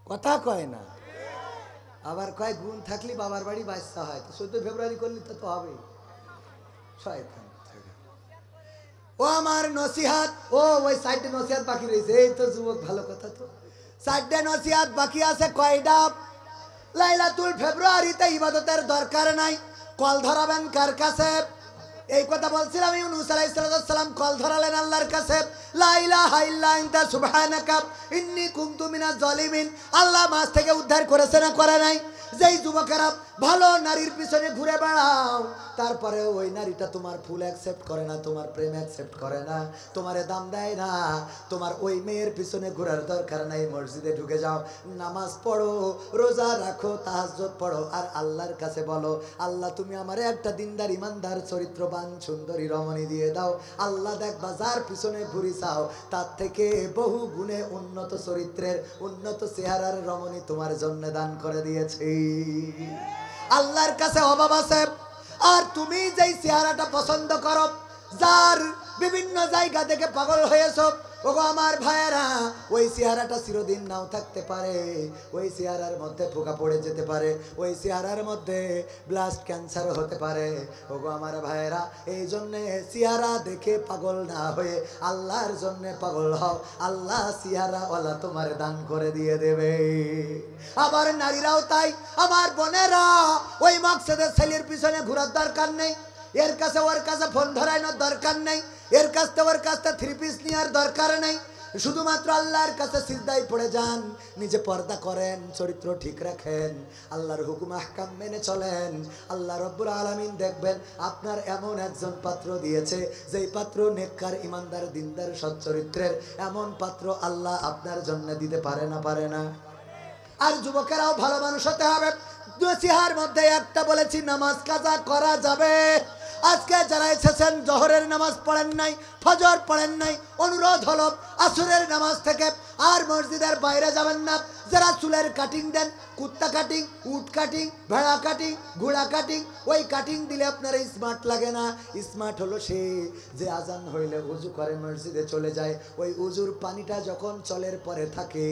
কথা কয় না, আবার কয় গুণ থাকলে বাবার বাড়ি বাচ্চা হয়, তো 14 ফেব্রুয়ারি করলে তো হবেই। শয়তান। ও আমার নসিহাত, ও ওই সাইডে নসিহাত বাকি রয়েছে। এই তো যুবক, ভালো কথা তো, সাইডে নসিহাত বাকি আছে কয়টা? লাইলাতুল ফেব্রুয়ারিতে ইবাদতের দরকার নাই, কল ধরাবেন কার কাছে? এই কথা বলছিলাম, ইউনূস আলাইহিস সালাম কল ধরালেন আল্লাহর কাছে, লা ইলাহা ইল্লা আনতা সুবহানাকা ইন্নী কুনতু মিনাজ জালিমিন। আল্লাহ মাছ থেকে উদ্ধার করেছে না করে নাই? যেই যুবকেরা ভালো নারীর পিছনে ঘুরে বেড়াও, তারপরে ওই নারীটা তোমার ফুল অ্যাকসেপ্ট করে না, তোমার প্রেম অ্যাকসেপ্ট করে না, তোমারে দাম দেয় না, তোমার ওই মেয়ের পিছনে ঘোরার দরকার নাই। মসজিদে ঢুকে যাও, নামাজ পড়ো, রোজা রাখো, তাহাজ্জুদ পড়ো, আর আল্লাহর কাছে বলো, আল্লাহ তুমি আমারে একটা দিনদার ইমানদার চরিত্রবান সুন্দরী রমণী দিয়ে দাও। আল্লাহ দেখবা যার পিছনে ঘুরি চাও, তার থেকে বহু গুণে উন্নত চরিত্রের, উন্নত চেহারার রমণী তোমার জন্য দান করে দিয়েছে। আল্লাহর কাছে অভাব আছে। আর তুমি যেই চেহারাটা পছন্দ করো, যার বিভিন্ন জায়গা থেকে পাগল হয়েছ, ওগো আমার ভাইয়েরা, ওই চেহারাটা চিরদিন নাও থাকতে পারে, ওই চেহারার মধ্যে পোকা পড়ে যেতে পারে, ওই চেহারার মধ্যে ব্লাস্ট ক্যান্সার হতে পারে। ওগো আমার ভাইয়েরা, এই জন্যে চেহারা দেখে পাগল না হয়ে আল্লাহর জন্যে পাগল হও, আল্লাহ চেহারাওয়ালা তোমার দান করে দিয়ে দেবে। আবার নারীরাও তাই। আমার বোনেরা, ওই মাকসাদের ছেলের পিছনে ঘোরার দরকার নেই, এর কাছে ওর কাছে ফোন ধরানোর দরকার নেই, এর কাছ থেকে ওর কাছ থেকে 3 পিস নেওয়ার দরকার নেই। শুধুমাত্র আল্লাহর কাছে সিজদায় পড়ে যান, নিজে পর্দা করেন, চরিত্র ঠিক রাখেন, আল্লাহর হুকুম আহকাম মেনে চলেন। আল্লাহ রব্বুল আলামিন দেখবেন আপনার এমন একজন পাত্র দিয়েছে, যেই পাত্র নেককার, ইমানদার, দিনদার, সচ্চরিত্রের। এমন পাত্র আল্লাহ আপনার জন্য দিতে পারে না, পারে না? আর যুবকেরাও ভালো মানুষ হতে হবে। নসিহার মধ্যে একটা বলেছি, নামাজ কাজা করা যাবে। আজকে যারা এসেছেন জোহরের নামাজ পড়েন নাই, ফজর পড়েন নাই, অনুরোধ হলো আসরের নামাজ থেকে আর মসজিদের বাইরে যাবেন না। যারা চুলের কাটিং দেন, কুত্তা কাটিং, উট কাটিং, ভেড়া কাটিং, ঘোড়া কাটিং, ওই কাটিং দিলে আপনার স্মার্ট লাগে না। স্মার্ট হলো সে যে আজান হইলে উজু করে মসজিদে চলে যায়, ওই উজুর পানিটা যখন চলের পরে থাকে,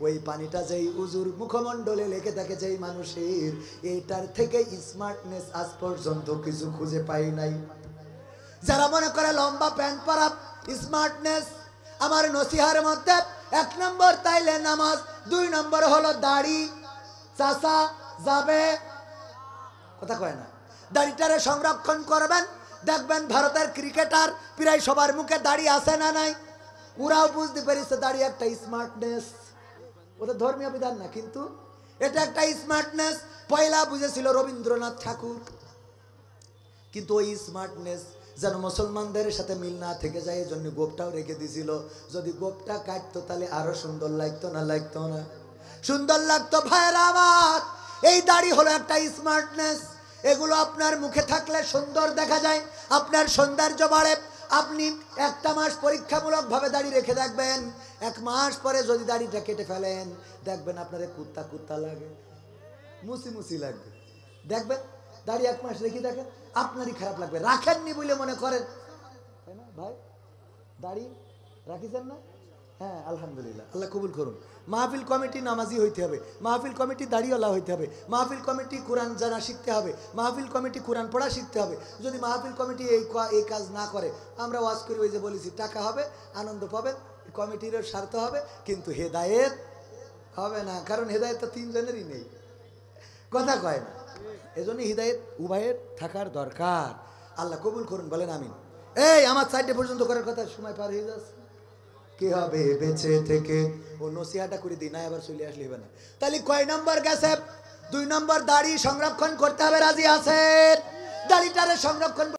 ওই পানিটা যেই উজুর মুখমণ্ডলে লেগে থাকে যেই মানুষের, এইটার থেকে স্মার্টনেস আজ পর্যন্ত কিছু খুঁজে পাই নাই। যারা মনে করে লম্বা প্যান্ট পরা স্মার্টনেস, আমার নসিহার মধ্যে 1 নম্বর তাইলে নামাজ, 2 নম্বর হলো দাড়ি। চাচা যাবে, কথা কয় না, দাড়িটারে সংরক্ষণ করবেন। দেখবেন ভারতের ক্রিকেটার প্রায় সবার মুখে দাড়ি আছে না নাই? ওরাও বুঝতে পেরেছে দাড়ি একটা স্মার্টনেস, ওটা ধর্মীয় বিধান না, কিন্তু এটা একটা স্মার্টনেস। পয়লা বুঝেছিল রবীন্দ্রনাথ ঠাকুর, কিন্তু ওই স্মার্টনেস যেন মুসলমানদের সাথে মিল না থেকে যায়, এই জন্য গোপটাও রেখে দিয়েছিল। যদি গোপটা কাটতো তাহলে আরো সুন্দর লাগতো না, লাগতো না? সুন্দর লাগতো। ভাইয়েরা আমার, এই দাড়ি হলো একটা স্মার্টনেস। এগুলো আপনার মুখে থাকলে সুন্দর দেখা যায়, আপনার সৌন্দর্য বাড়ে। আপনি 1টা মাস পরীক্ষামূলক ভাবে দাড়ি রেখে দেখবেন, 1 মাস পরে যদি দাড়িটা কেটে ফেলেন, দেখবেন আপনার কুত্তা কুত্তা লাগে, মুসি মুসি লাগবে। দেখবেন দাড়ি 1 মাস রেখে দেখেন, আপনারই খারাপ লাগবে। রাখেননি বলে মনে করেন, তাই না ভাই? দাড়ি রাখিছেন না? হ্যাঁ, আলহামদুলিল্লাহ, আল্লাহ কবুল করুন। মাহফিল কমিটি নামাজি হইতে হবে, মাহফিল কমিটি দাড়িওয়ালা হইতে হবে, মাহফিল কমিটি কোরআন জানা শিখতে হবে, মাহফিল কমিটি কোরআন পড়া শিখতে হবে। যদি মাহফিল কমিটি এই কাজ না করে, আমরা ওয়াজ করি, ওই যে বলেছি, টাকা হবে, আনন্দ পাবেন, কমিটিরও স্বার্থ হবে, কিন্তু হেদায়েত হবে না। কারণ হেদায়েত তো 3 জনেরই নেই, কথা কয় না। এজন্য হিদায়েত উভয়ের থাকার দরকার। আল্লাহ কবুল করুন, বলেন আমিন। এই আমার 4টে পর্যন্ত করার কথা, সময় পার হয়ে যাচ্ছে। কি হবে বেঁচে থেকে? ও নসিহাটা করে দিই না, আবার চলে আসলে হবে না। তাহলে কয় নম্বর গেছে? 2 নম্বর, দাড়ি সংরক্ষণ করতে হবে। রাজি আছেন? দাড়িটারে সংরক্ষণ